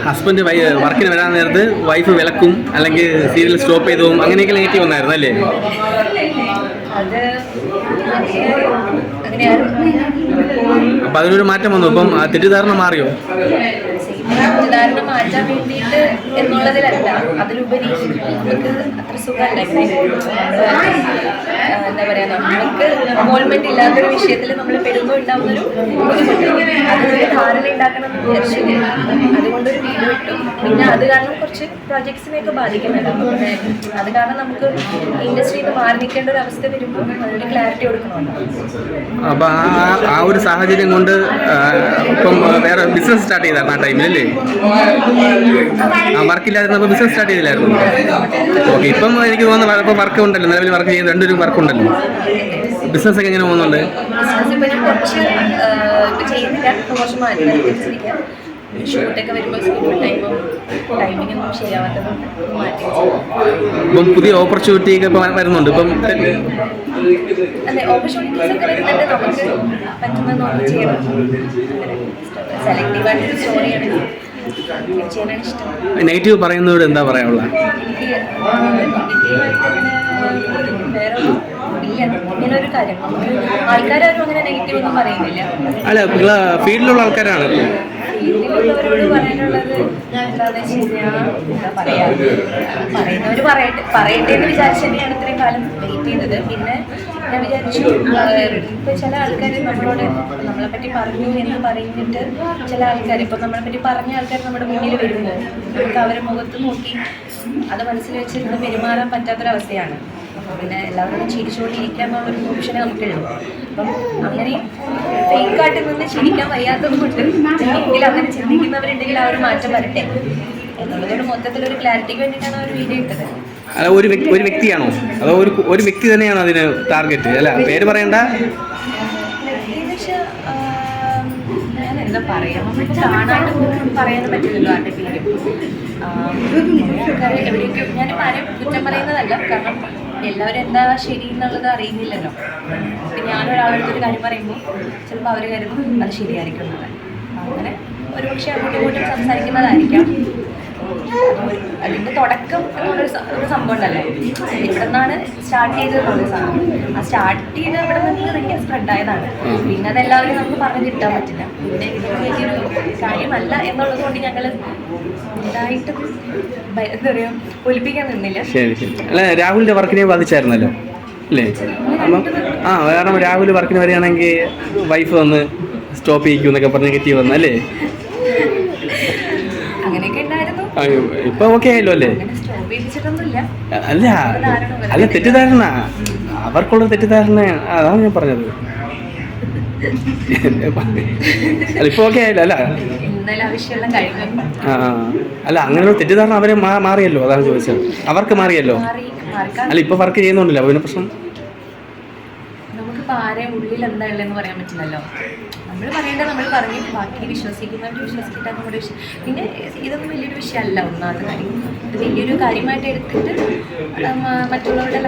Husband വർക്കിന് വരാൻ നേരത്ത് വൈഫ് വിലക്കും അല്ലെങ്കിൽ സീരിയൽ സ്റ്റോപ്പ് ചെയ്തു പോകും അങ്ങനെയൊക്കെ നെഗറ്റീവ് വന്നായിരുന്നു അല്ലേ? അപ്പം അതിനൊരു മാറ്റം വന്നു. ഇപ്പം തെറ്റിദ്ധാരണ മാറിയോ? തെറ്റിദ്ധാരണ മാറ്റാൻ വേണ്ടിയിട്ട് എന്നുള്ളതിലല്ല, അതിലുപരി നമുക്ക് അത്ര സുഖമല്ല. എന്താ പറയുക, നമ്മൾക്ക് ഇൻവോൾവ്മെന്റ് ഇല്ലാത്തൊരു വിഷയത്തിൽ നമ്മൾ പെടുമ്പോൾ ഉണ്ടാകുന്നൊരു ബുദ്ധിമുട്ട്, അതിനൊരു ധാരണ ഉണ്ടാക്കണം എന്ന് വിചാരിച്ചില്ല. അതുകൊണ്ടൊരു വീഡിയോ ഇട്ടു. പിന്നെ അത് കാരണം കുറച്ച് പ്രോജക്ട്സിനെയൊക്കെ ബാധിക്കുന്നുണ്ട്. അത് കാരണം നമുക്ക് ഇൻഡസ്ട്രിയിൽ നിന്ന് മാറി നിൽക്കേണ്ട ഒരു അവസ്ഥ വരുമ്പോൾ അതിനൊരു ക്ലാരിറ്റി കൊടുക്കണമല്ലോ. അപ്പം ആ ഒരു സാഹചര്യം കൊണ്ട് ഇപ്പം വേറെ ബിസിനസ് സ്റ്റാർട്ട് ചെയ്തായിരുന്നു ആ ടൈമിൽ അല്ലേ? വർക്കില്ലായിരുന്നപ്പോൾ ബിസിനസ് സ്റ്റാർട്ട് ചെയ്തില്ലായിരുന്നു. ഓക്കെ, ഇപ്പം എനിക്ക് തോന്നുന്നു ഇപ്പോൾ വർക്ക് ഉണ്ടല്ലോ, നിലവിൽ വർക്ക് ചെയ്യുന്ന രണ്ടുപേരും വർക്ക് ഉണ്ടല്ലോ. ബിസിനസ് ഒക്കെ എങ്ങനെ പോകുന്നുണ്ട്? ഷൂട്ടൊക്കെ വരുമ്പോൾ ടൈമിങ്ങൊന്നും ശരിയാവാത്തതുകൊണ്ട് ഇപ്പം പുതിയ ഓപ്പർച്യൂണിറ്റി ഒക്കെ ഇപ്പം വരുന്നുണ്ട്. ഇപ്പം അതെ, ഓപ്പർച്യൂണിറ്റീസ് ഒക്കെ വരുന്നുണ്ട്. നമുക്ക് പറ്റുന്ന നോക്കി ചെയ്യണം. സെലക്റ്റീവായിട്ടൊരു സ്റ്റോറിയാണ് ചെയ്യാനാണ് ഇഷ്ടം. നെഗറ്റീവ് പറയുന്നതോട് എന്താ പറയാനുള്ള? വേറെ ഇല്ല, ഇങ്ങനെ ഒരു കാര്യം നമുക്ക് ആൾക്കാരും അങ്ങനെ നെഗറ്റീവ് ഒന്നും പറയുന്നില്ല. അല്ല, നിങ്ങൾ ഫീൽഡിലുള്ള ആൾക്കാരാണ്. ഫീൽഡിലുള്ളവരോട് പറയാനുള്ളത് എന്താണെന്ന് വെച്ച് കഴിഞ്ഞാൽ, എന്താ പറയാ, പറയുന്നവർ പറയട്ടെ എന്ന് വിചാരിച്ച് തന്നെയാണ് ഇത്രയും കാലം വെയിറ്റ് ചെയ്തത്. പിന്നെ ഞാൻ വിചാരിച്ചു, ഇപ്പം ചില ആൾക്കാർ നമ്മളോട് നമ്മളെ പറ്റി പറഞ്ഞു എന്ന് പറഞ്ഞിട്ട് ചില ആൾക്കാർ, ഇപ്പം നമ്മളെ പറ്റി പറഞ്ഞ ആൾക്കാർ നമ്മുടെ മുന്നിൽ വരുമ്പോൾ നമുക്ക് അവരെ മുഖത്ത് നോക്കി അത് മനസ്സിൽ വെച്ചിരുന്ന് പെരുമാറാൻ പറ്റാത്തൊരവസ്ഥയാണ്. അപ്പോൾ പിന്നെ എല്ലാവരോടും ചിരിച്ചുകൊണ്ടിരിക്കാൻ ഒരു ഓപ്ഷനെ നമുക്കുള്ളൂ. അപ്പം അങ്ങനെ ഫേക്കായിട്ട് നിന്ന് ചിരിക്കാൻ വയ്യാത്തത് കൊണ്ട് എങ്കിലും അങ്ങനെ ചിന്തിക്കുന്നവരുണ്ടെങ്കിൽ ആ ഒരു മാറ്റം വരട്ടെ എന്നുള്ളതൊരു മൊത്തത്തിലൊരു ക്ലാരിറ്റിക്ക് വേണ്ടിയിട്ടാണ് ആ ഒരു വീഡിയോ ഇട്ടത്. അല്ല, ഒരു വ്യക്തിയാണോ അതോ ഒരു വ്യക്തി തന്നെയാണോ അതിന് ടാർഗറ്റ്? അല്ല, പേര് പറയണ്ട. ഞാൻ എന്താ പറയാ, നമുക്ക് കാണാണ്ട് പറയാനും പറ്റില്ലല്ലോ ആരുടെ പേരും. എവിടേക്കും ഞാനിപ്പോൾ ആരും കുറ്റം പറയുന്നതല്ല, കാരണം എല്ലാവരും എന്താ ശരി എന്നുള്ളത് അറിയുന്നില്ലല്ലോ. അപ്പം ഞാനൊരാളടുത്തൊരു കാര്യം പറയുമ്പോൾ ചിലപ്പോൾ അവർ കരുതും അത് ശരിയായിരിക്കുന്നത്. അങ്ങനെ ഒരുപക്ഷെ അങ്ങോട്ടും ഇങ്ങോട്ടും സംസാരിക്കുന്നതായിരിക്കാം. അതിൻ്റെ തുടക്കം ഒരു സംഭവം ഉണ്ടല്ലോ, ഇവിടെ നിന്നാണ് സ്റ്റാർട്ട് ചെയ്തതെന്നുള്ള സാധനം. ആ സ്റ്റാർട്ട് ചെയ്ത് ഇവിടെ നിന്ന് വലിയ സ്പ്രെഡായതാണ്. പിന്നെ അതെല്ലാവരും നമുക്ക് പറഞ്ഞു കിട്ടാൻ പറ്റില്ല. പിന്നെ ഇതൊരു വലിയൊരു കാര്യമല്ല എന്നുള്ളത് കൊണ്ട് ഞങ്ങൾ ഇതായിട്ട് എന്താ പറയുക, ഒലിപ്പിക്കാൻ നിന്നില്ല. ശരി ശരി. അല്ല, രാഹുലിൻ്റെ വർക്കിനെ ബാധിച്ചായിരുന്നല്ലോ അല്ലേ? അപ്പം കാരണം രാഹുൽ വർക്കിന് വരികയാണെങ്കിൽ വൈഫ് വന്ന് സ്റ്റോപ്പ് ചെയ്യിക്കും എന്നൊക്കെ പറഞ്ഞ് നെഗറ്റീവ് വന്നല്ലേ? അങ്ങനെയൊക്കെ ഉണ്ടായിരുന്നു. ഇപ്പൊ ഓക്കെ ആയല്ലോ അല്ലേ? അല്ല അല്ല, തെറ്റിദ്ധാരണ, അവർക്കുള്ള തെറ്റിദ്ധാരണ, അതാണ് ഞാൻ പറഞ്ഞത്. അല്ല, ഇപ്പൊ ഓക്കെ ആയല്ലോ അല്ല? അല്ല, അങ്ങനെയുള്ള തെറ്റിദ്ധാരണ അവരെ മാറിയല്ലോ, അതാണ് ചോദിച്ചത്. അവർക്ക് മാറിയല്ലോ. അല്ല, ഇപ്പൊ വർക്ക് ചെയ്യുന്നുണ്ടല്ലോ, അപ്പൊ പിന്നെ പ്രശ്നം. നമുക്കിപ്പോൾ ആരെയും ഉള്ളിൽ എന്താ ഉള്ളതെന്ന് പറയാൻ പറ്റില്ലല്ലോ. നമ്മൾ പറയേണ്ടത് നമ്മൾ പറഞ്ഞു, ബാക്കി വിശ്വസിക്കുന്നവർ വിശ്വസിക്കില്ല നമ്മുടെ വിഷയം. പിന്നെ ഇതൊന്നും വലിയൊരു വിഷയമല്ല. ഒന്നാമത്തെ കാര്യം, ഇത് വലിയൊരു കാര്യമായിട്ട് എടുത്തിട്ട് മറ്റുള്ളവരുടെ